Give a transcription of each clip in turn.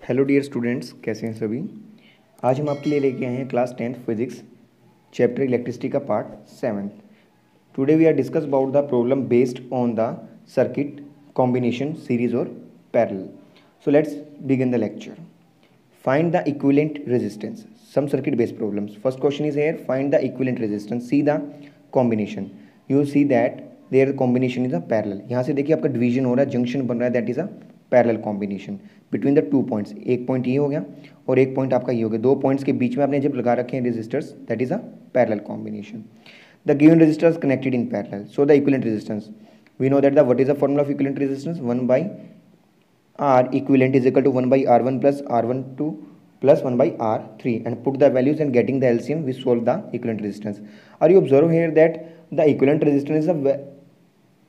Hello dear students, कैसे हैं सभी। आज हम आपके लिए लेके आए हैं class 10th physics chapter electricity का part 7। Today we are discuss about the problem based on the circuit combination series और parallel. So let's begin the lecture. Find the equivalent resistance, some circuit based problems. First question is here, find the equivalent resistance, see the combination. You see that there combination is a parallel. यहाँ से देखिए आपका division हो रहा है, junction बन रहा है, that is a parallel combination between the two points. एक पॉइंट ये हो गया और एक पॉइंट आपका ये हो गया। दो पॉइंट्स के बीच में आपने जब लगा रखे हैं resistors, that is a parallel combination. The given resistors connected in parallel, so the equivalent resistance. We know that the what is the formula of equivalent resistance, 1 by R equivalent is equal to 1 by R1 plus R12 plus 1 by R3, and put the values and getting the LCM we solve the equivalent resistance. Are you observe here that the equivalent resistance is a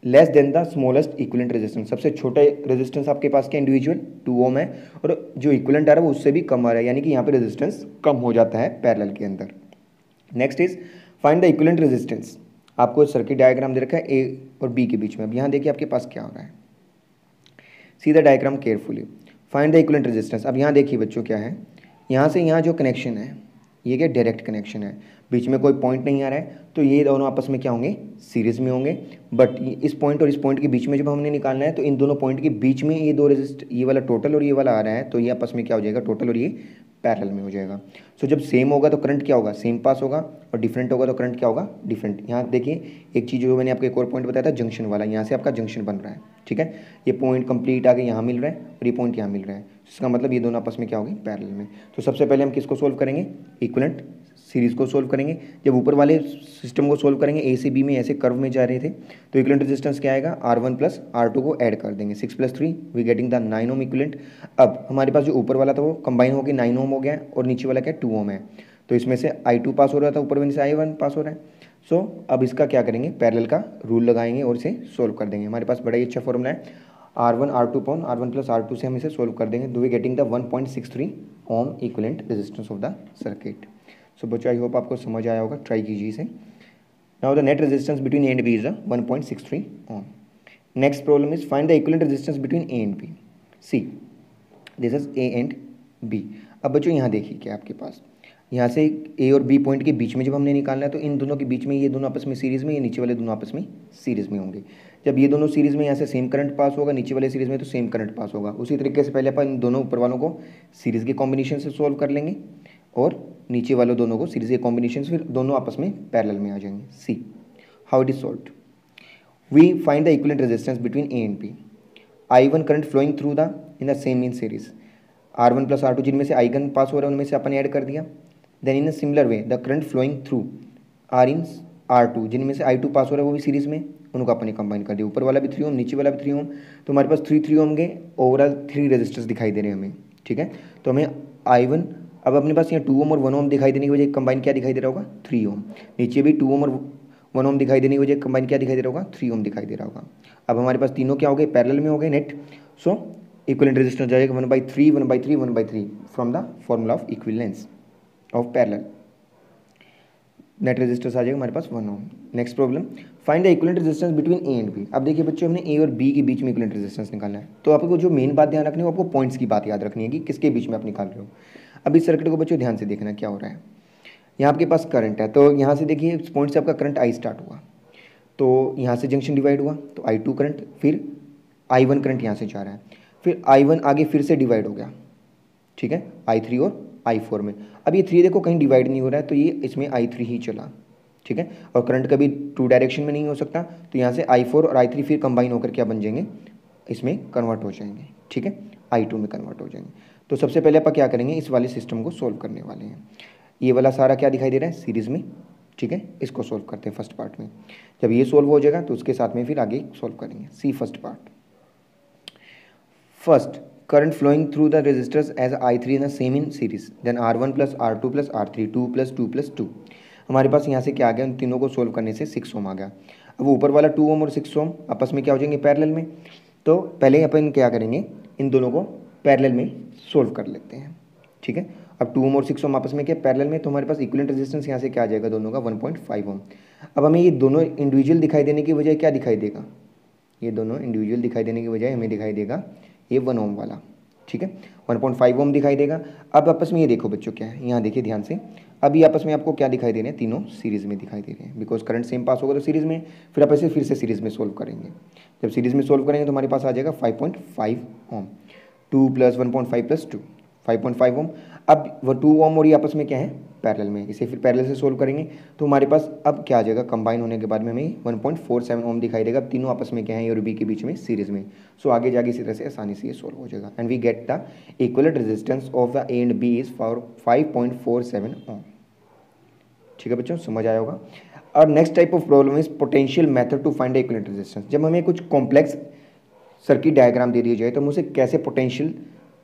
less than the smallest equivalent resistance. सबसे छोटा resistance आपके पास क्या individual 2 ओम है, और जो equivalent आ रहा है वो उससे भी कम आ रहा है, यानी कि यहाँ पे रेजिस्टेंस कम हो जाता है पैरेलल के अंदर। Next is find the equivalent resistance. आपको सर्किट डायग्राम दे रखा है ए और बी के बीच में। अब यहाँ देखिए आपके पास क्या हो रहा है, see the diagram carefully, find the equivalent resistance. अब यहाँ देखिए बच्चों क्या है, यहाँ से यहाँ जो कनेक्शन है ये क्या डायरेक्ट कनेक्शन है, बीच में कोई पॉइंट नहीं आ रहा है, तो ये दोनों आपस में क्या होंगे, सीरीज में होंगे। बट इस पॉइंट और इस पॉइंट के बीच में जब हमने निकालना है तो इन दोनों पॉइंट के बीच में ये दो रेजिस्ट, ये वाला टोटल और ये वाला आ रहा है, तो ये आपस में क्या हो जाएगा, टोटल और ये पैरेलल में हो जाएगा। सो जब सेम होगा तो करंट क्या होगा, सेम पास होगा, और डिफरेंट होगा तो करंट क्या होगा, डिफरेंट। यहाँ देखिए एक चीज़ जो मैंने आपको एक और पॉइंट बताया था, जंक्शन वाला, यहाँ से आपका जंक्शन बन रहा है, ठीक है। ये पॉइंट कंप्लीट आगे यहाँ मिल रहा है और ये पॉइंट यहाँ मिल रहा है, इसका मतलब ये दोनों आपस में क्या होंगे, पैरेलल में। तो सबसे पहले हम किसको सोल्व करेंगे, इक्विवेलेंट सीरीज को सोल्व करेंगे। जब ऊपर वाले सिस्टम को सोल्व करेंगे, ए से बी में ऐसे कर्व में जा रहे थे, तो इक्विवेलेंट रेजिस्टेंस क्या आएगा, R1 प्लस R2 को ऐड कर देंगे, 6 + 3 we getting the 9 ohm equivalent. अब हमारे पास जो ऊपर वाला था वो कंबाइन होकर 9 ओम हो गया और नीचे वाला क्या 2 ओम है, तो इसमें से I2 पास हो रहा था, ऊपर में से I1 पास हो रहा है। सो अब इसका क्या करेंगे, पैरेलल का रूल लगाएंगे और इसे सोल्व कर देंगे। हमारे पास बड़ा ही अच्छा फॉर्मूला है, R1 R2 upon R1 plus R2 से हम इसे सोल्व कर देंगे, तो we getting the 1.63 ohm equivalent resistance of the circuit. So बच्चों आई होप आपको समझ आया होगा, ट्राई कीजिए इसे। Now the net resistance between A and B is 1.63 ohm. Next problem is find the equivalent resistance between A and B. See this is A and B. अब बच्चों यहाँ देखिए क्या आपके पास, यहाँ से ए और बी पॉइंट के बीच में जब हमने निकालना है तो इन दोनों के बीच में ये दोनों आपस में सीरीज़ में, ये नीचे वाले दोनों आपस में सीरीज़ में होंगे। जब ये दोनों सीरीज़ में यहाँ से सेम करंट पास होगा, नीचे वाले सीरीज़ में तो सेम करंट पास होगा। उसी तरीके से पहले अपन इन दोनों ऊपर वालों को सीरीज़ के कॉम्बिनेशन से सोल्व कर लेंगे और नीचे वालों दोनों को सीरीज के कॉम्बिनेशन, फिर दोनों आपस में पैरेलल में आ जाएंगे। See how it is solved, we find the equivalent resistance between A and B. I1 current flowing through the in the same in series, R1 plus R2 जिनमें से I1 पास हो रहा है उनमें से अपन ऐड कर दिया। Then in a similar way the current flowing through R in R2 जिनमें से I2 पास हो रहा है वो भी सीरीज में, उनको अपन ने कंबाइन कर दिया। ऊपर वाला भी 3 ओम, नीचे वाला भी 3 ओम, तो हमारे पास 3 ओम के ओवरऑल 3 रेजिस्टर्स दिखाई दे रहे हैं हमें, ठीक है। तो हमें I1, अब अपने पास यहाँ 2 ओम और 1 ओम दिखाई देने की वजह कंबाइन क्या दिखाई दे रहा होगा, 3 ओम। नीचे भी 2 ओम और 1 ओम दिखाई देने की वजह कंबाइन क्या दिखाई दे रहा होगा, 3 ओम दिखाई दे रहा होगा। अब हमारे पास तीनों क्या हो गए, पैरेलल में हो गए नेट। सो इक्विवेलेंट रेजिस्टेंस जाएगा 1/3 1/3 1/3 from the formula of equivalence of parallel. Net resistance आ जाएगा हमारे पास 1 ohm. Next problem, find the equivalent resistance between A and B. अब देखिए बच्चों, हमने ए और बी के बीच में इक्विवेलेंट रेजिस्टेंस निकालना है, तो आपको जो मेन बात ध्यान रखनी है वो आपको पॉइंट्स की बात याद रखनी है कि किसके बीच में आप निकाल रहे हो। अब इस सर्किट को बच्चों ध्यान से देखना क्या हो रहा है। यहाँ आपके पास करंट है, तो यहाँ से देखिए इस पॉइंट से आपका करंट I स्टार्ट हुआ, तो यहाँ से जंक्शन डिवाइड हुआ तो I2 करंट, फिर I1 करंट यहाँ से जा रहा है, फिर I1 आगे फिर से डिवाइड हो गया, ठीक है, I3 और I4 में। अब ये 3 देखो कहीं डिवाइड नहीं हो रहा है, तो ये इसमें I3 ही चला, ठीक है। और करंट कभी 2 डायरेक्शन में नहीं हो सकता, तो यहाँ से I4 और I3 फिर कंबाइन होकर क्या बन जाएंगे, इसमें कन्वर्ट हो जाएंगे, ठीक है, I2 में कन्वर्ट हो जाएंगे। तो सबसे पहले आप क्या करेंगे, इस वाले सिस्टम को सोल्व करने वाले हैं। ये वाला सारा क्या दिखाई दे रहा है, सीरीज़ में, ठीक है। इसको सोल्व करते हैं फर्स्ट पार्ट में। जब ये सोल्व हो जाएगा तो उसके साथ में फिर आगे सोल्व करेंगे। See first part, first current flowing through the resistors is I3 in the same in series, then R1 plus R2 plus R3 2 + 2 + 2। हमारे पास यहाँ से क्या आ गया, उन तीनों को सोल्व करने से 6 ओम आ गया। अब ऊपर वाला 2 ओम और 6 ओम आपस में क्या हो जाएंगे, पैरेलल में। तो पहले अपन क्या करेंगे, इन दोनों को पैरेलल में सोल्व कर लेते हैं, ठीक है। अब 2 ओम और 6 ओम आपस में क्या पैरेलल में, तो हमारे पास इक्विवेलेंट रेजिस्टेंस यहाँ से क्या आ जाएगा, दोनों का 1.5 ओम। अब हमें ये दोनों इंडिविजुअल दिखाई देने की वजह क्या दिखाई देगा, ये दोनों इंडिविजुअल दिखाई देने की बजाय हमें दिखाई देगा ये 1 ओम वाला, ठीक है, 1.5 ओम दिखाई देगा। अब आपस में ये देखो बच्चों क्या है, यहाँ देखिए ध्यान से, अभी आपस में आपको क्या दिखाई दे रहे हैं, तीनों सीरीज़ में दिखाई दे रहे हैं, बिकॉज करंट सेम पास होगा तो सीरीज़ में, फिर आप ऐसे फिर से सीरीज़ में सोल्व करेंगे। जब सीरीज़ में सोल्व करेंगे तो हमारे पास आ जाएगा 5.5 ओम, 2 + 1.5 + 2, 5.5 ओम। अब वो 2 ओम और ये आपस में क्या है, पैरेलल में, इसे फिर पैरेलल से सोल्व करेंगे तो हमारे पास अब क्या आ जाएगा, कंबाइन होने के बाद में हमें 1.47 ओम दिखाई देगा। तीनों आपस में क्या है, ए और बी के बीच में सीरीज़ में। सो आगे जाके इसी तरह से आसानी से ये सोल्व हो जाएगा। And we get the equivalent resistance of the A and B is for 5.47 ohm. ठीक है बच्चों, समझ आया होगा। और next type of problem is potential method to find the equivalent resistance. जब हमें कुछ कॉम्प्लेक्स सर्किट डायग्राम दे दिया जाए तो हम उसे कैसे पोटेंशियल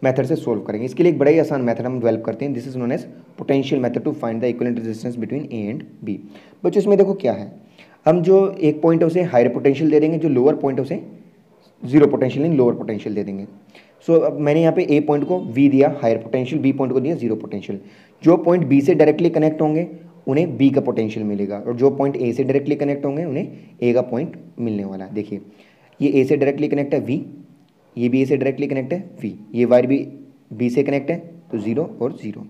मेथड से सोल्व करेंगे, इसके लिए एक बड़ा ही आसान मेथड हम डेवलप करते हैं। This is known as potential method to find the equivalent resistance between A and B. बच्चों इसमें देखो क्या है, हम जो एक पॉइंट है उसे हायर पोटेंशियल दे देंगे, जो लोअर पॉइंट है उसे zero potential in lower potential दे देंगे। सो अब मैंने यहाँ पे ए पॉइंट को वी दिया हायर पोटेंशियल, बी पॉइंट को दिया जीरो पोटेंशियल। जो पॉइंट बी से डायरेक्टली कनेक्ट होंगे उन्हें बी का पोटेंशियल मिलेगा, और जो पॉइंट ए से डायरेक्टली कनेक्ट होंगे उन्हें ए का पॉइंट मिलने वाला है। देखिए ये ए से डायरेक्टली कनेक्ट है वी, ये भी ए से डायरेक्टली कनेक्ट है वी, ये वायर भी बी से कनेक्ट है तो जीरो और जीरो।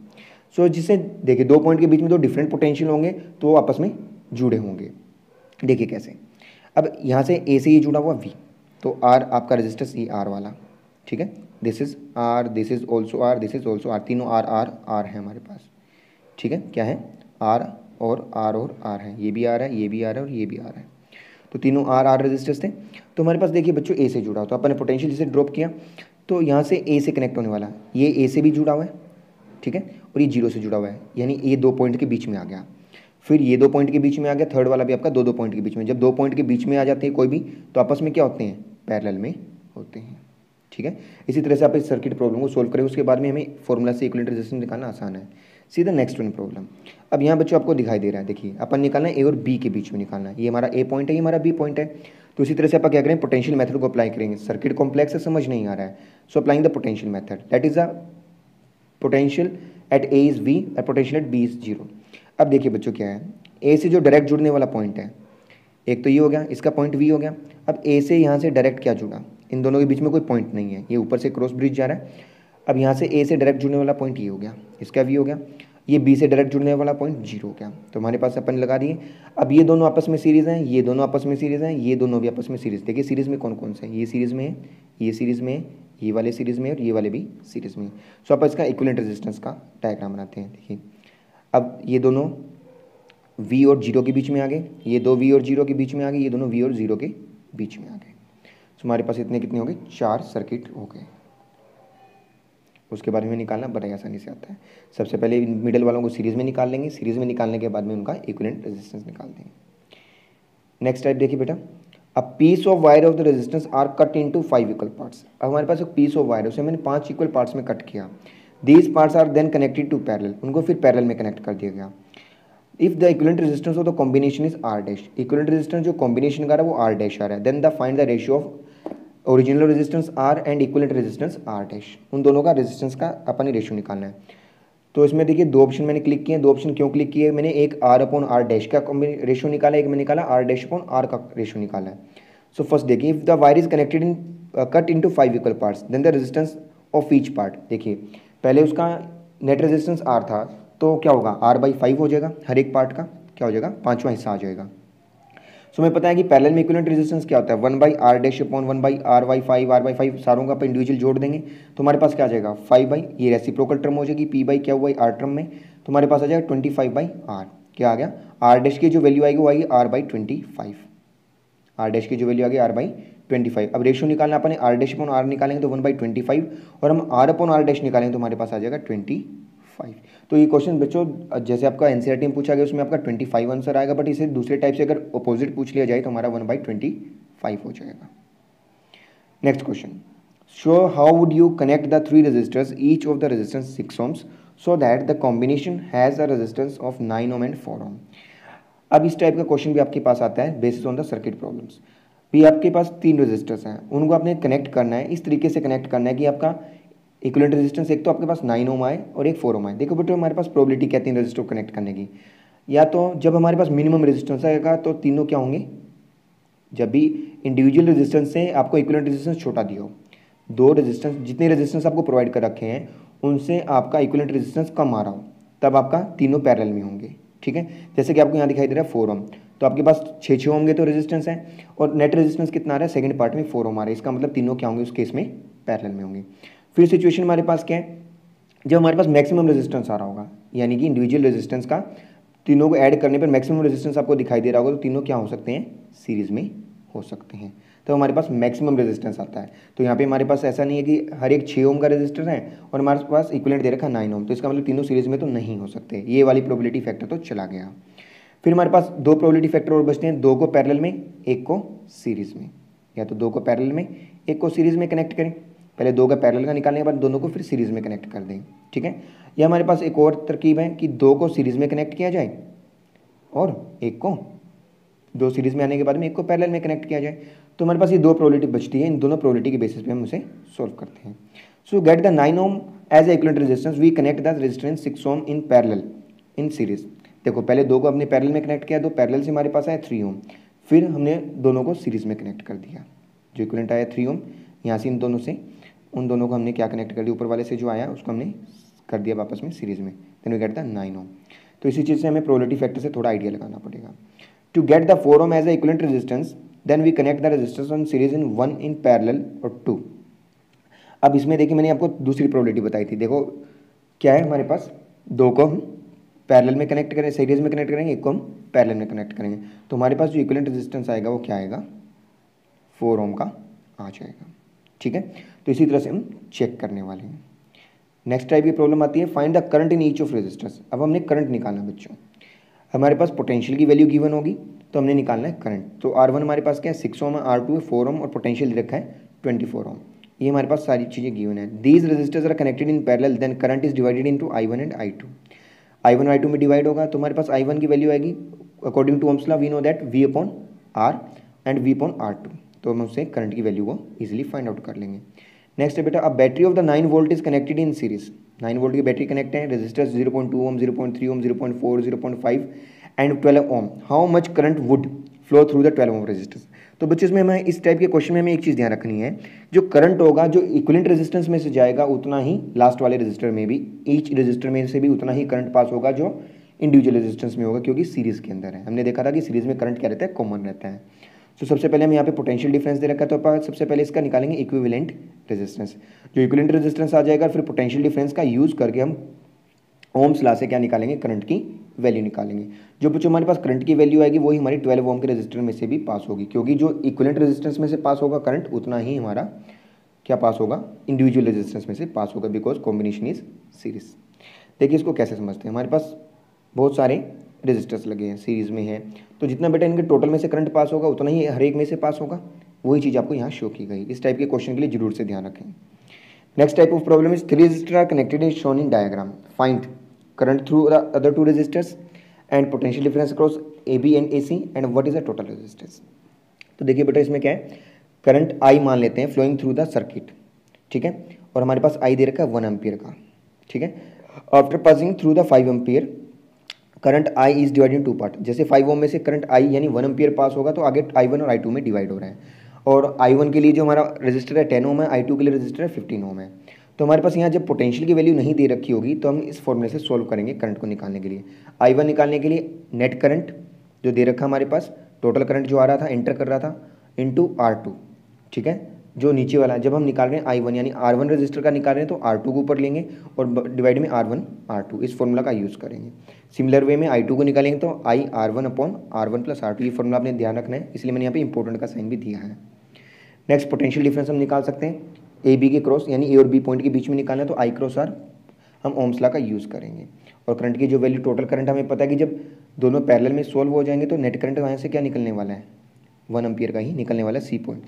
सो जिससे देखिए दो पॉइंट के बीच में दो डिफरेंट पोटेंशियल होंगे तो वो आपस में जुड़े होंगे। देखिए कैसे, अब यहाँ से ए से ये जुड़ा हुआ वी, तो आर आपका रेजिस्टेंस ये आर वाला, ठीक है, this is R, this is also R, this is also R, तीनों आर आर आर है हमारे पास। ठीक है, क्या है, आर और आर है, ये भी आर है, ये भी आर है और ये भी आर है, तो तीनों आर आर रेजिस्टेंस थे। तो हमारे पास देखिए बच्चों ए से जुड़ा हो, तो अपन ने पोटेंशियल जिसे ड्रॉप किया तो यहाँ से ए से कनेक्ट होने वाला, ये ए से भी जुड़ा हुआ है, ठीक है, और ये जीरो से जुड़ा हुआ है, यानी ये दो पॉइंट के बीच में आ गया। फिर ये दो पॉइंट के बीच में आ गया, थर्ड वाला भी आपका दो पॉइंट के बीच में। जब दो पॉइंट के बीच में आ जाते हैं कोई भी तो आपस में क्या होते हैं, पैरेलल में होते हैं। ठीक है, इसी तरह से आप इस सर्किट प्रॉब्लम को सोल्व करें, उसके बाद में हमें फॉर्मूला से इक्विवेलेंट रेजिस्टेंस निकालना आसान है। सीधा नेक्स्ट वन प्रॉब्लम। अब यहाँ बच्चों आपको दिखाई दे रहा है, देखिए अपन निकालना है ए और बी के बीच में निकालना है, ये हमारा ए पॉइंट है, ये हमारा बी पॉइंट है। तो इसी तरह से आप क्या करें, पोटेंशियल मेथड को अप्लाई करेंगे। सर्किट कॉम्प्लेक्स है, समझ नहीं आ रहा है, so applying the potential method, that is the potential at A is V और potential at B is zero. अब देखिए बच्चों क्या है, ए से जो डायरेक्ट जुड़ने वाला पॉइंट है, एक तो ये हो गया, इसका पॉइंट वी हो गया। अब ए से यहाँ से डायरेक्ट क्या जुड़ा, इन दोनों के बीच में कोई पॉइंट नहीं है, ये ऊपर से क्रॉस ब्रिज जा रहा है। अब यहाँ से ए से डायरेक्ट जुड़ने वाला पॉइंट ये हो गया, इसका वी हो गया, ये बी से डायरेक्ट जुड़ने वाला पॉइंट जीरो हो गया, तो हमारे पास अपन लगा दिए। अब ये दोनों आपस में सीरीज़ हैं, ये दोनों आपस में सीरीज़ हैं, ये दोनों भी आपस में सीरीज़। देखिए सीरीज़ में कौन कौन से हैं, ये सीरीज़ में है, ये सीरीज़ में है, ये वाले सीरीज़ में और ये वाले भी सीरीज़ में। सो आप इसका इक्विवेलेंट रेजिस्टेंस का डायग्राम बनाते हैं। देखिए अब ये दोनों वी और जीरो के बीच में आ गए, ये दो वी और जीरो के बीच में आ गए, ये दोनों वी और जीरो के बीच में आ गए। सो हमारे पास इतने कितने हो गए, 4 सर्किट हो गए। उसके बारे में निकालना बड़ा आसानी से आता है। सबसे पहले मिडल वालों को सीरीज़ में निकाल लेंगे, सीरीज़ में निकालने के बाद में उनका इक्विवेलेंट रेजिस्टेंस निकाल देंगे। नेक्स्ट टाइप देखिए बेटा, a piece of wire of the resistance R cut into 5 equal parts. अब हमारे पास एक पीस ऑफ वायर है, उसे मैंने 5 इक्वल पार्ट्स में कट किया। These parts are then connected to parallel, उनको फिर पैरेलल में कनेक्ट कर दिया गया। If the equivalent resistance of the combination is R dash, equivalent resistance जो कॉम्बिनेशन का है वो आर डैश आ रहा है, then the find the ratio of original resistance R and equivalent resistance R dash. उन दोनों का रेजिस्टेंस का अपन ने रेशियो निकालना है। तो इसमें देखिए दो ऑप्शन मैंने क्लिक किए, दो ऑप्शन क्यों क्लिक किए, मैंने एक आर अपॉन आर डैश का रेशियो निकाला, एक मैंने निकाला आर डैश अपॉन आर का रेशियो निकाला है। सो फर्स्ट देखिए, if the wire is connected in cut into 5 equal parts then the resistance of each part. देखिए पहले उसका नेट रेजिस्टेंस आर था, तो क्या होगा, R/5 हो जाएगा, हर एक पार्ट का क्या हो जाएगा, 5वां हिस्सा आ जाएगा। सो हमें पता है कि पैरेलल में इक्विवेलेंट रेजिस्टेंस क्या होता है, 1/r dash upon 1/r/5 r/5 सारों का आप इंडिविजुअल जोड़ देंगे तो हमारे पास क्या आ जाएगा, 5 ये रेसिप्रोकल टर्म हो जाएगी, p क्या हुआ r टर्म में, तो हमारे पास आ जाएगा 25/r। क्या आ गया, r डैश की जो वैल्यू आएगी वो आएगी r/25, r डैश की जो वैल्यू आ गई r/25। अब रेशियो निकालना अपने r डैश अपॉन r निकालेंगे तो 1/25 और हम r अपॉन r डैश निकालेंगे तो हमारे पास आ जाएगा 25। तो ये क्वेश्चन बच्चों जैसे आपका एनसीईआरटी में पूछा गया उसमें आपका 25 आंसर आएगा, बट इसे दूसरे टाइप से अगर अपोजिट पूछ लिया जाए तो हमारा 1/25 हो जाएगा। Next question, show how would you connect the 3 resistors each of the resistance 6 ohms so that the combination has a resistance of 9 ohm and 4 ohm। अब इस टाइप का क्वेश्चन भी आपके पास आता है basis on the circuit problems. भी आपके पास 3 resistors हैं, उनको आपने कनेक्ट करना है, इस तरीके से कनेक्ट करना है कि आपका इक्विवेलेंट रेजिस्टेंस एक तो आपके पास 9 ohm आए और एक 4 ohm आए। देखो बेटे हमारे पास प्रोबेबिलिटी क्या है 3 रेजिस्टर कनेक्ट करने की, या तो जब हमारे पास मिनिमम रेजिस्टेंस आएगा तो तीनों क्या होंगे, जब भी इंडिविजुअल रेजिस्टेंस से आपको इक्विवेलेंट रेजिस्टेंस छोटा दिया हो, दो रेजिस्टेंस, जितने रेजिस्टेंस आपको प्रोवाइड कर रखे हैं उनसे आपका इक्विवेलेंट रेजिस्टेंस कम आ रहा हो, तब आपका तीनों पैरेलल में होंगे। ठीक है, जैसे कि आपको यहाँ दिखाई दे रहा है 4 ओम, तो आपके पास 6 होंगे तो रेजिस्टेंस है, और नेट रेजिस्टेंस कितना आ रहा है सेकंड पार्ट में 4 ओम आ रहा है, इसका मतलब तीनों क्या होंगे उस केस में पैरेलल में होंगे। फिर सिचुएशन हमारे पास क्या है, जब हमारे पास मैक्सिमम रेजिस्टेंस आ रहा होगा, यानी कि इंडिविजुअल रेजिस्टेंस का तीनों को ऐड करने पर मैक्सिमम रेजिस्टेंस आपको दिखाई दे रहा होगा, तो तीनों क्या हो सकते हैं, सीरीज में हो सकते हैं, तो हमारे पास मैक्सिमम रेजिस्टेंस आता है। तो यहाँ पे हमारे पास ऐसा नहीं है कि हर एक 6 ओम का रेजिस्टर है और हमारे पास इक्विवेलेंट दे रखा है 9 ओम, तो इसका मतलब तीनों सीरीज में तो नहीं हो सकते, ये वाली प्रोबेबिलिटी फैक्टर तो चला गया। फिर हमारे पास दो प्रोबेबिलिटी फैक्टर और बचते हैं, दो को पैरेलल में एक को सीरीज में, या तो दो को पैरेलल में एक को सीरीज में कनेक्ट करें, पहले दो का पैरेलल का निकालने के बाद दोनों को फिर सीरीज में कनेक्ट कर दें। ठीक है, या हमारे पास एक और तरकीब है कि दो को सीरीज में कनेक्ट किया जाए और एक को, दो सीरीज में आने के बाद में एक को पैरेलल में कनेक्ट किया जाए, तो हमारे पास ये दो प्रोबेबिलिटी बचती है, इन दोनों प्रोबेबिलिटी के बेसिस पे हम उसे सोल्व करते हैं। So get the 9 ohm as a equivalent resistance, we connect the resistance 6 ohm in parallel in series. देखो पहले दो को हमने पैरेलल में कनेक्ट किया, दो पैरेलल से हमारे पास आया 3 ओम, फिर हमने दोनों को सीरीज में कनेक्ट कर दिया, जो इक्विवेलेंट आया 3 ओम, यहाँ से इन दोनों से उन दोनों को हमने क्या कनेक्ट कर दिया, ऊपर वाले से जो आया उसको हमने कर दिया वापस में सीरीज में, देन वी गेट द 9 ओम। तो इसी चीज़ से हमें प्रोबेबिलिटी फैक्टर से थोड़ा आइडिया लगाना पड़ेगा। To get the 4 ohm as a equivalent resistance, then we connect the resistance on series in 1 in parallel और 2। अब इसमें देखिए मैंने आपको दूसरी प्रोबेबिलिटी बताई थी, देखो क्या है हमारे पास, दो को हम पैरेलल में कनेक्ट करें, सीरीज में कनेक्ट करेंगे, एक को हम पैरेलल में कनेक्ट करेंगे, तो हमारे पास जो इक्विवेलेंट रेजिस्टेंस आएगा वो क्या आएगा, 4 ओम का आ जाएगा। ठीक है, तो इसी तरह से हम चेक करने वाले हैं। नेक्स्ट टाइप की प्रॉब्लम आती है, find the current in each of resistors. अब हमने करंट निकालना बच्चों, हमारे पास पोटेंशियल की वैल्यू गिवन होगी तो हमने निकालना है करंट। तो R1 हमारे पास क्या है 6 ओम है, R2 है 4 ओम और पोटेंशियल दे रखा है 24 ओम, ये हमारे पास सारी चीज़ें गिवन है। These resistors are connected in parallel, then current is divided into I1 and I2। I1 और I2 में डिवाइड होगा तो हमारे पास I1 की वैल्यू आएगी according to ohm's law, we know that V upon R and V upon R2, तो हम उससे करंट की वैल्यू को इजीली फाइंड आउट कर लेंगे। नेक्स्ट है बेटा, अब battery of the 9 volt is connected in series, 9 volt की बैटरी कनेक्ट है, resistors 0.2 ohm, 0.3 ohm, 0.4, 0.5 and 12 ohm, how much current would flow through the 12 ohm resistance. तो बच्चे इसमें हमें इस टाइप के क्वेश्चन में हमें एक चीज़ ध्यान रखनी है, जो करंट होगा जो इक्विवेलेंट रेजिस्टेंस में से जाएगा उतना ही लास्ट वाले रेजिस्टर में भी, ईच रेजिस्टर में से भी उतना ही करंट पास होगा जो इंडिविजुअल रेजिस्टेंस में होगा, क्योंकि सीरीज के अंदर है। हमने देखा था कि सीरीज में करंट क्या रहता है, कॉमन रहता है। तो सबसे पहले हम यहाँ पे पोटेंशियल डिफरेंस दे रखा है, तो सबसे पहले इसका निकालेंगे इक्विवेलेंट रेजिस्टेंस, जो इक्विवेलेंट रेजिस्टेंस आ जाएगा फिर पोटेंशियल डिफरेंस का यूज़ करके हम ओम्स लॉ से क्या निकालेंगे, करंट की वैल्यू निकालेंगे। जो बच्चों हमारे पास करंट की वैल्यू आएगी वही हमारी 12 ओम के रेजिस्टर में से भी पास होगी, क्योंकि जो इक्विवेलेंट रेजिस्टेंस में से पास होगा करंट उतना ही हमारा क्या पास होगा, इंडिविजुअल रेजिस्टेंस में से पास होगा, बिकॉज कॉम्बिनेशन इज सीरीज। देखिए इसको कैसे समझते हैं, हमारे पास बहुत सारे रेजिस्टर्स लगे हैं, सीरीज में है, तो जितना बेटा इनके टोटल में से करंट पास होगा उतना ही हर एक में से पास होगा, वही चीज़ आपको यहाँ शो की गई। इस टाइप के क्वेश्चन के लिए जरूर से ध्यान रखें। Next type of problem is 3 resistor R connected is shown in diagram, find current through the other 2 resistors and potential difference across AB and AC and what is the total resistance. तो देखिए बेटा इसमें क्या है, current I मान लेते हैं flowing through the circuit, ठीक है, और हमारे पास I दे रखा है 1 एम्पियर का, ठीक है। After passing through the 5 ampere current I is divided in 2 part, जैसे 5 ओम में से करंट I यानी 1 एम्पियर पास होगा तो आगे I1 और I2 में डिवाइड हो रहा है, और I1 के लिए जो हमारा रजिस्टर है 10 ओम है, I2 के लिए रजिस्टर है 15 ओम है। तो हमारे पास यहाँ जब पोटेंशियल की वैल्यू नहीं दे रखी होगी तो हम इस फॉर्मूले से सोल्व करेंगे करंट को निकालने के लिए। I1 निकालने के लिए नेट करंट जो दे रखा हमारे पास, टोटल करंट जो आ रहा था एंटर कर रहा था इंटू R2, ठीक है, जो नीचे वाला है। जब हम निकाल रहे हैं I1 यानी R1 रजिस्टर का निकाल रहे हैं तो R2 को ऊपर लेंगे और डिवाइड में R1 R2 इस फॉर्मूला का यूज़ करेंगे। सिमिलर वे में I2 को निकालेंगे तो I R1 upon R1 plus R2, ये फॉर्मूला आपने ध्यान रखना है, इसलिए मैंने यहाँ पे इंपॉर्टेंट का साइन भी दिया है। नेक्स्ट पोटेंशियल डिफरेंस हम निकाल सकते हैं, ए बी के क्रॉस यानी ए और बी पॉइंट के बीच में निकालना है तो I क्रॉस R हम ओम्स लॉ का यूज़ करेंगे। और करंट की जो वैल्यू टोटल करंट हमें पता है कि जब दोनों पैरेलल में सोल्व हो जाएंगे तो नेट करंट वहाँ से क्या निकलने वाला है, 1 एम्पियर का ही निकलने वाला है, सी पॉइंट,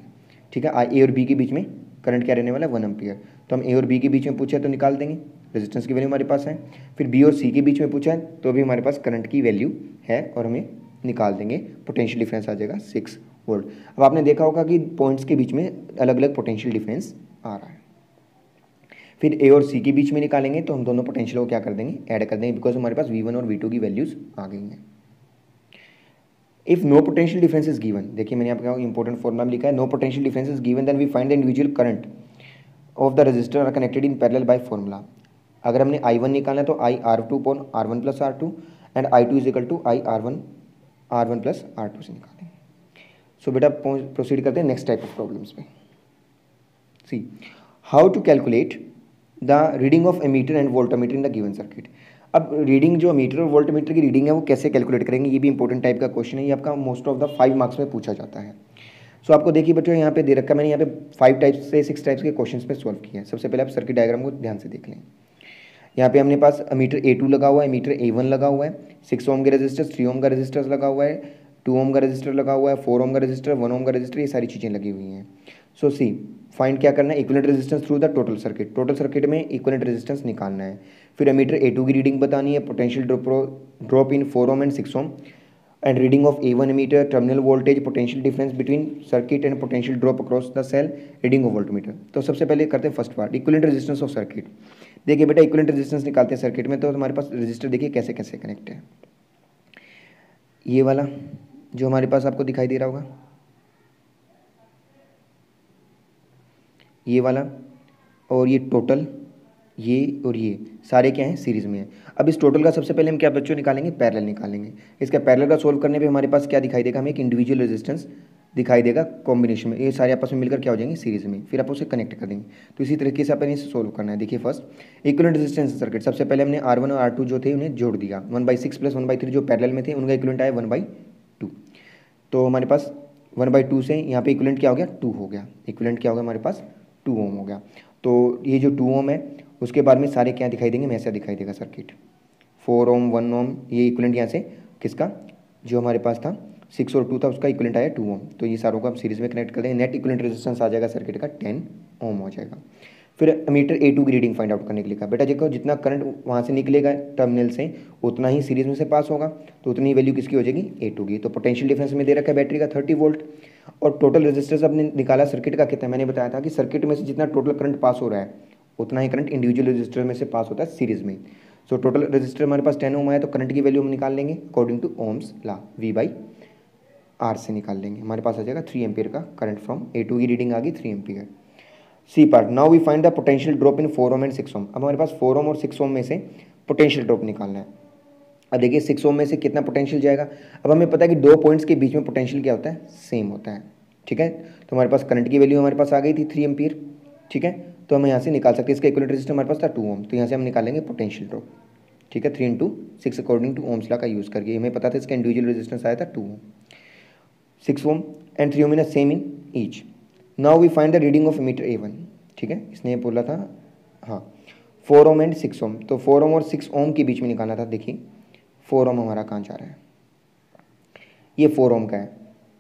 ठीक है। ए और बी के बीच में करंट क्या रहने वाला है 1 एम्पियर, तो हम ए और बी के बीच में पूछा है तो निकाल देंगे, रेजिस्टेंस की वैल्यू हमारे पास है। फिर बी और सी के बीच में पूछा है तो भी हमारे पास करंट की वैल्यू है और हमें निकाल देंगे, पोटेंशियल डिफरेंस आ जाएगा 6 वोल्ट। अब आपने देखा होगा कि पॉइंट्स के बीच में अलग अलग पोटेंशियल डिफरेंस आ रहा है। फिर ए और सी के बीच में निकालेंगे तो हम दोनों पोटेंशियल को क्या कर देंगे, ऐड कर देंगे, बिकॉज हमारे पास V1 और V2 की वैल्यूज आ गई हैं। If no potential difference is given, देखिए मैंने आपको इंपॉर्टेंट फॉर्मूला लिखा है, no potential difference is given then we find the individual current of the resistor R connected in parallel by formula. अगर हमने I1 निकालना है तो I/R2 upon R1 plus R2 and I2 is equal to R1 plus R2 से निकालेंगे। सो बेटा proceed करते हैं नेक्स्ट टाइप ऑफ प्रॉब्लम्स पे। See how to calculate the reading of ammeter and voltmeter in the given circuit. अब reading जो meter और voltmeter की रीडिंग है वो कैसे कैलकुलेट करेंगे, ये भी इंपॉर्टेंट टाइप का क्वेश्चन है। ये आपका मोस्ट ऑफ द 5 मार्क्स में पूछा जाता है। सो आपको देखिए बच्चों यहाँ पे दे रखा है, मैंने यहाँ पे 5 टाइप्स से 6 टाइप्स के क्वेश्चंस पे सॉल्व किया है। सबसे पहले आप सर्किट डायग्राम को ध्यान से देख लें। यहाँ पे हमने पास मीटर A2 लगा हुआ है, मीटर A1 लगा हुआ है, 6 ओम के रजिस्टर, 3 ओम का रजिस्टर लगा हुआ है, 2 ओम का रजिस्टर लगा हुआ है, 4 ओम का रजिस्टर, 1 ओम का रजिस्टर, ये सारी चीज़ें लगी हुई हैं। सो सी फाइंड क्या करना है, equivalent resistance through the total circuit. Total circuit में इक्विवेलेंट रेजिस्टेंस निकालना है। फिर एमीटर A2 की रीडिंग बतानी है, potential drop in 4 ohm and 6 ohm and reading of A1 ammeter, terminal voltage, potential difference between circuit and potential drop across the cell, reading of voltmeter. तो सबसे पहले करते हैं first part, equivalent resistance of circuit. देखिए बेटा equivalent resistance निकालते हैं circuit में, तो हमारे पास रजिस्टर देखिए कैसे कैसे कनेक्ट है। ये वाला जो हमारे पास आपको दिखाई दे रहा होगा, ये वाला, और ये टोटल, ये और ये सारे क्या हैं, सीरीज़ में है। अब इस टोटल का सबसे पहले हम क्या बच्चों निकालेंगे, पैरेलल निकालेंगे। इसका पैरेलल का सोल्व करने पे हमारे पास क्या दिखाई देगा, हमें एक इंडिविजुअल रेजिस्टेंस दिखाई देगा कॉम्बिनेशन में। ये सारे आपस में मिलकर क्या हो जाएंगे, सीरीज़ में। फिर आप उसे कनेक्ट कर देंगे। तो इसी तरीके से अपन इसे सोल्व करना है। देखिए फर्स्ट इक्विवेलेंट रेजिस्टेंस सर्किट, सबसे पहले हमने R1 और R2 जो थे उन्हें जोड़ दिया। 1/6 प्लस 1/3 जो पैरेलल में थे उनका इक्विवेलेंट आया 1/2। तो हमारे पास 1/2 से यहाँ पे इक्विवेलेंट क्या हो गया, 2 हो गया। इक्विवेलेंट क्या हो गया हमारे पास, 2 ओम हो गया। तो ये जो 2 ओम है उसके बाद में सारे क्या दिखाई देंगे, ऐसा दिखाई देगा सर्किट। 4 ओम, 1 ओम, ये इक्विवेलेंट यहाँ से किसका, जो हमारे पास था 6 और 2 था उसका इक्विवेलेंट आया 2 ओम। तो ये सारों को आप सीरीज़ में कनेक्ट कर देंगे, नेट इक्विवेलेंट रेजिस्टेंस आ जाएगा सर्किट का 10 ओम हो जाएगा। फिर मीटर A2 की रीडिंग फाइंड आउट करने के लिए कहा, बेटा देखो जितना करंट वहाँ से निकलेगा टर्मिनल से उतना ही सीरीज में से पास होगा, तो उतनी ही वैल्यू किसकी हो जाएगी, A2 की। तो पोटेंशियल डिफरेंस में दे रखा है बैटरी का 30 वोल्ट, और टोटल रेजिस्टेंस आपने निकाला सर्किट का कितना, मैंने बताया था कि सर्किट में से जितना टोटल करंट पास हो रहा है उतना ही करंट इंडिविजुअल रजिस्टर में से पास होता है सीरीज में। सो टोटल रजिस्टर हमारे पास 10 ओम आया, तो करंट की वैल्यू हम निकाल लेंगे according to ohms La, V/R से निकाल लेंगे। हमारे पास आ जाएगा 3 एम्पियर का करंट फ्रॉम A2 की रीडिंग आ गई 3 ampere. C part, now we find the potential drop in 4 ohm and 6 ohm. अब हमारे पास 4 ओम और 6 ओम में से पोटेंशियल ड्रॉप निकालना है। अब देखिए 6 ओम में से कितना पोटेंशियल जाएगा। अब हमें पता है कि 2 पॉइंट्स के बीच में पोटेंशियल क्या होता है, सेम होता है। ठीक है, तो हमारे पास करंट की वैल्यू हमारे पास आ गई थी 3 एम्पियर। ठीक है, तो हम यहाँ से निकाल सकते हैं, इसका इक्विवेलेंट रेजिस्टेंस हमारे पास था 2 ओम, तो यहाँ से हम निकालेंगे पोटेंशियल ड्रॉप। ठीक है, 3 × 6 अकॉर्डिंग टू ओम्स लॉ का यूज़ करके। हमें पता था इसका इंडिविजुअल रेजिस्टेंस आया था 2 ohm. 6 ohm and 3 ohm in same in each. Now we find the reading of meter A1। ठीक है, इसने बोला था हाँ 4 ओम एंड 6 ओम, तो 4 ओम और 6 ओम के बीच में निकालना था। देखिए 4 ओम हमारा कहाँ जा रहा है, ये 4 ओम का है,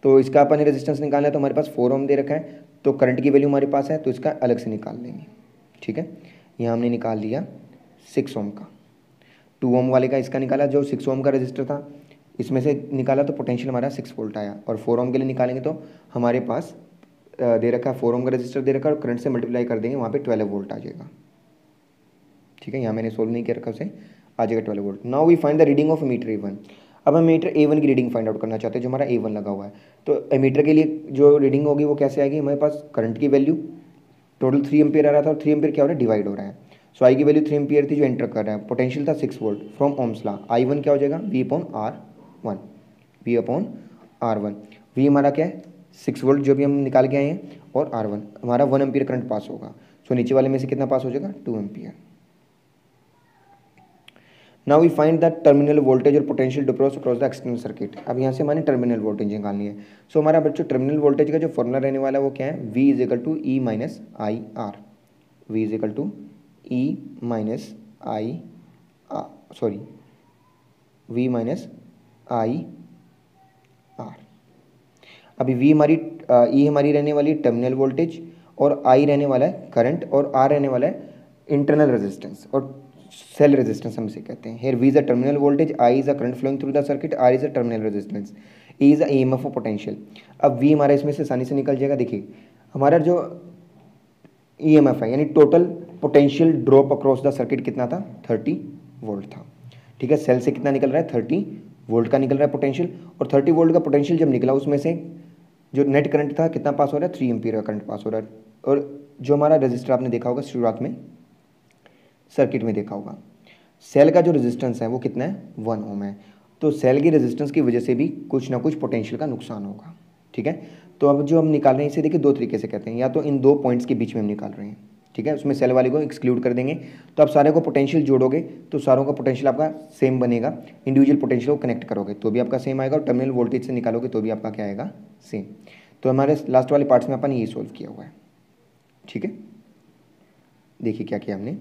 तो इसका अपन रेजिस्टेंस निकालना है। तो हमारे पास 4 ओम दे रखा है, तो करंट की वैल्यू हमारे पास है, तो इसका अलग से निकाल लेंगे। ठीक है, यहाँ हमने निकाल लिया 6 ओम का, 2 ओम वाले का इसका निकाला, जो 6 ओम का रजिस्टर था इसमें से निकाला, तो पोटेंशियल हमारा 6 वोल्ट आया। और 4 ओम के लिए निकालेंगे तो हमारे पास दे रखा है 4 ओम का रजिस्टर दे रखा है, और करंट से मल्टीप्लाई कर देंगे, वहाँ पे 12 वोल्ट आ जाएगा। ठीक है, यहाँ मैंने सोल्व नहीं किया रखा उसे, आ जाएगा 12 volt. Now we find the reading of meter A1। अब हम मीटर A1 की रीडिंग फाइंड आउट करना चाहते हैं, जो हमारा A1 लगा हुआ है। तो एमीटर के लिए जो रीडिंग होगी वो कैसे आएगी, हमारे पास करंट की वैल्यू टोटल 3 एम्पियर आ रहा था, और 3 एम्पियर क्या हो रहा है, डिवाइड हो रहा है। सो आई की वैल्यू 3 एम्पियर थी जो एंटर कर रहा है, पोटेंशियल था 6 volt from Ohm's law. I1 क्या हो जाएगा, V/R1, V/R1। V हमारा क्या है 6 वोल्ट जो भी हम निकाल के आए हैं, और R1 हमारा 1 एम्पियर करंट पास होगा। सो नीचे वाले में से कितना पास हो जाएगा, 2 ampere. Now we find the terminal voltage और potential difference across the external circuit. अब यहाँ से हमारे टर्मिनल वोल्टेज निकालनी है। सो हमारा बच्चों टर्मिनल वोल्टेज का जो फॉर्मूला रहने वाला है वो क्या है, V = E - IR। V = E - I, sorry V - IR। अभी V हमारी E हमारी रहने वाली टर्मिनल वोल्टेज, और I रहने वाला है करंट, और R रहने वाला है इंटरनल रेजिस्टेंस और सेल रेजिस्टेंस हम इसे कहते हैं। Here V is a terminal voltage, I is a current flowing through the circuit, R is a terminal resistance, E is a EMF of potential। अब V हमारा इसमें से आसानी से निकल जाएगा। देखिए हमारा जो EMF है यानी total potential drop across the circuit कितना था, 30 वोल्ट था। ठीक है, सेल से कितना निकल रहा है, 30 वोल्ट का निकल रहा है पोटेंशियल, और 30 वोल्ट का पोटेंशियल जब निकला उसमें से जो नेट करंट था कितना पास हो रहा है, 3 एम्पियर का करंट पास हो रहा है, और जो हमारा रजिस्टर आपने देखा होगा शुरुआत में सर्किट में देखा होगा, सेल का जो रेजिस्टेंस है वो कितना है 1 ओम है। तो सेल की रेजिस्टेंस की वजह से भी कुछ ना कुछ पोटेंशियल का नुकसान होगा, ठीक है। तो अब जो हम निकाल रहे हैं इसे देखिए दो तरीके से कहते हैं, या तो इन दो पॉइंट्स के बीच में हम निकाल रहे हैं, ठीक है, उसमें सेल वाले को एक्सक्लूड कर देंगे। तो आप सारे को पोटेंशियल जोड़ोगे तो सारों का पोटेंशियल आपका सेम बनेगा, इंडिविजुअल पोटेंशियल को कनेक्ट करोगे तो भी आपका सेम आएगा, और टर्मिनल वोल्टेज से निकालोगे तो भी आपका क्या आएगा, सेम। तो हमारे लास्ट वाले पार्ट्स में अपन ये सोल्व किया हुआ है, ठीक है। देखिए क्या किया हमने,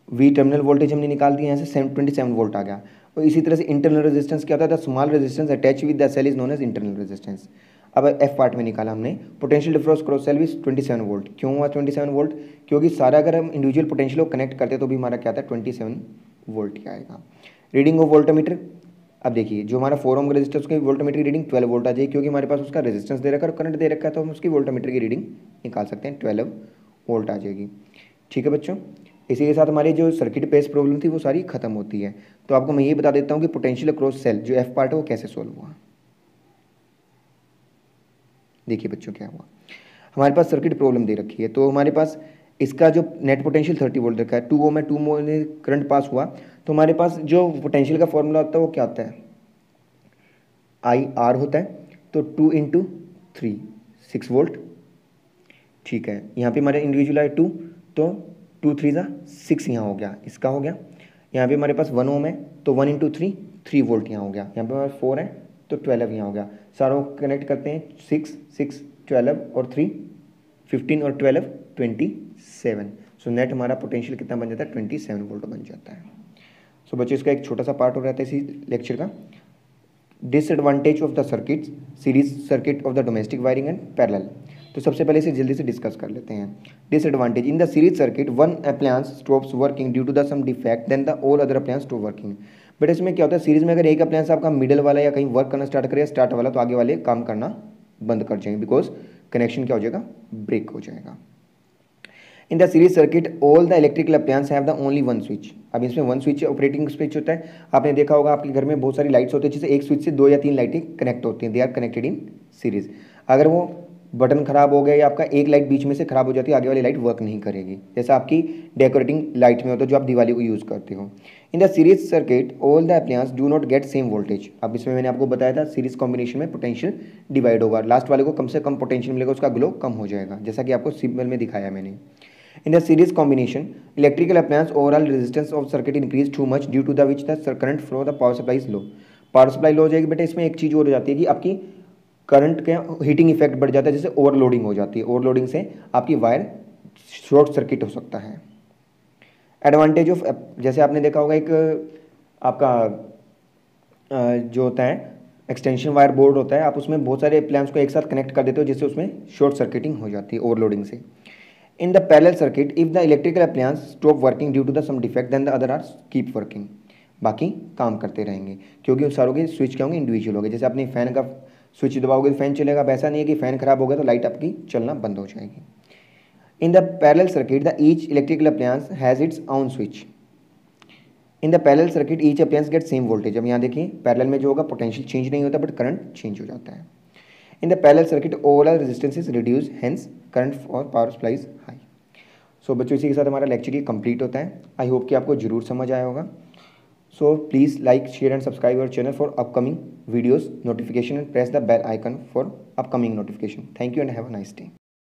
वी टर्मिनल वोल्टेज हमने निकाल दिया, यहाँ से 27 वोल्ट आ गया। और इसी तरह से इंटरनल रेजिस्टेंस क्या होता है, small resistance attach with the cell is known as internal resistance. अब एफ पार्ट में निकाला हमने, potential difference cross cell with 27 volt. क्यों हुआ 27 वोल्ट, क्योंकि सारा अगर हम इंडिविजुअल पोटेंशियल को कनेक्ट करते तो भी हमारा क्या था 27 वोल्ट ही आएगा। रीडिंग ऑफ वोल्टमीटर, अब देखिए जो हमारा 4 ओम रेजिस्टेंस की वोल्टमीटर की रीडिंग 12 वोल्ट आ जाएगी, क्योंकि हमारे पास उसका रेजिस्टेंस दे रखा है और करंट दे रखा है, तो हम उसकी वोल्टमीटर की रीडिंग निकाल सकते हैं, 12 वोल्ट आ जाएगी, ठीक है बच्चों। इसी के साथ हमारी जो सर्किट बेस प्रॉब्लम थी वो सारी खत्म होती है। तो आपको मैं ये बता देता हूँ कि पोटेंशियल अक्रॉस सेल जो एफ पार्ट है वो कैसे सोल्व हुआ। देखिए बच्चों क्या हुआ, हमारे पास सर्किट प्रॉब्लम दे रखी है, तो हमारे पास इसका जो नेट पोटेंशियल 30 वोल्ट रखा है, 2 ओम में 2 ओम करंट पास हुआ, तो हमारे पास जो पोटेंशियल का फॉर्मूला होता है वो क्या होता है, आई आर होता है, तो 2 इंटू 3 6 वोल्ट, ठीक है। यहाँ पे हमारे इंडिविजुअल है 2, तो 2 3 ज़ा 6 यहाँ हो गया, इसका हो गया। यहाँ पे हमारे पास 1 ओम है, तो 1 इंटू 3 3 वोल्ट यहाँ हो गया। यहाँ पे हमारे 4 है, तो 12 यहाँ हो गया। सारों को कनेक्ट करते हैं, 6 6 12 और 3 15 और 12 27। सो नेट हमारा पोटेंशियल कितना बन जाता है 27 वोल्ट बन जाता है। सो बच्चों इसका एक छोटा सा पार्ट हो रहता है इसी लेक्चर का, disadvantage of the circuit, series circuit of the domestic wiring and parallel. तो सबसे पहले इसे जल्दी से डिस्कस कर लेते हैं। Disadvantage, in the series circuit one appliance stops working due to the some defect then the all other appliance stop working. But इसमें क्या होता है, सीरीज में अगर एक अप्लायंस आपका मिडल वाला या कहीं वर्क करना स्टार्ट करे, स्टार्ट वाला, तो आगे वाले काम करना बंद कर जाएंगे, बिकॉज कनेक्शन क्या हो जाएगा, ब्रेक हो जाएगा। इन the series circuit all the electrical appliance have the only one switch. अब इसमें वन स्विच ऑपरेटिंग स्विच होता है। आपने देखा होगा आपके घर में बहुत सारी लाइट्स होती है, जिससे एक स्विच से 2 या 3 लाइटें कनेक्ट होती हैं, they are connected in series. अगर वो बटन खराब हो गया या आपका एक लाइट बीच में से खराब हो जाती है, आगे वाली लाइट वर्क नहीं करेगी, जैसा आपकी डेकोरेटिंग लाइट में होता है जो आप दिवाली को यूज़ करते हो। इन the series circuit all the appliance do not get same voltage. अब इसमें मैंने आपको बताया था सीरीज कॉम्बिनेशन में पोटेंशियल डिवाइड होगा, लास्ट वाले को कम से कम पोटेंशियल मिलेगा, उसका ग्लो कम हो जाएगा, जैसा कि आपको सिंबल में दिखाया मैंने। In the series combination, electrical appliance overall resistance of circuit increase too much due to the which the current flow the power supply is low. Power supply low हो जाएगी बेटा, इसमें एक चीज़ और हो जाती है कि आपकी करंट का हीटिंग इफेक्ट बढ़ जाता है, जैसे ओवरलोडिंग हो जाती है, ओवरलोडिंग से आपकी वायर शॉर्ट सर्किट हो सकता है। एडवांटेज ऑफ, जैसे आपने देखा होगा एक आपका जो होता है एक्सटेंशन वायर बोर्ड होता है, आप उसमें बहुत सारे अप्लायंस को एक साथ कनेक्ट कर देते हो, जिससे उसमें शॉर्ट सर्किटिंग हो जाती है ओवरलोडिंग से। In the parallel circuit, if the electrical appliance stop working due to the some defect, then the other are keep working. बाकी काम करते रहेंगे, क्योंकि उन सारों के स्विच क्या होंगे, इंडिविजुअल होंगे। जैसे अपनी फैन का स्विच दबाओगे तो फैन चलेगा, वैसा नहीं है कि फैन खराब हो गया तो लाइट आपकी चलना बंद हो जाएगी। In the parallel circuit the each electrical appliance has its own switch. In the parallel circuit each appliance get same voltage. अब यहाँ देखिए पैरेलल में जो होगा पोटेंशियल चेंज नहीं होता, बट करंट चेंज हो जाता है। In the parallel circuit, overall resistance is reduced, hence current for power supply is high. सो बच्चों इसी के साथ हमारा लेक्चर ये कंप्लीट होता है। आई होप कि आपको जरूर समझ आया होगा। So please like, share and subscribe our channel for upcoming videos, notification and press the bell icon for upcoming notification. Thank you and have a nice day.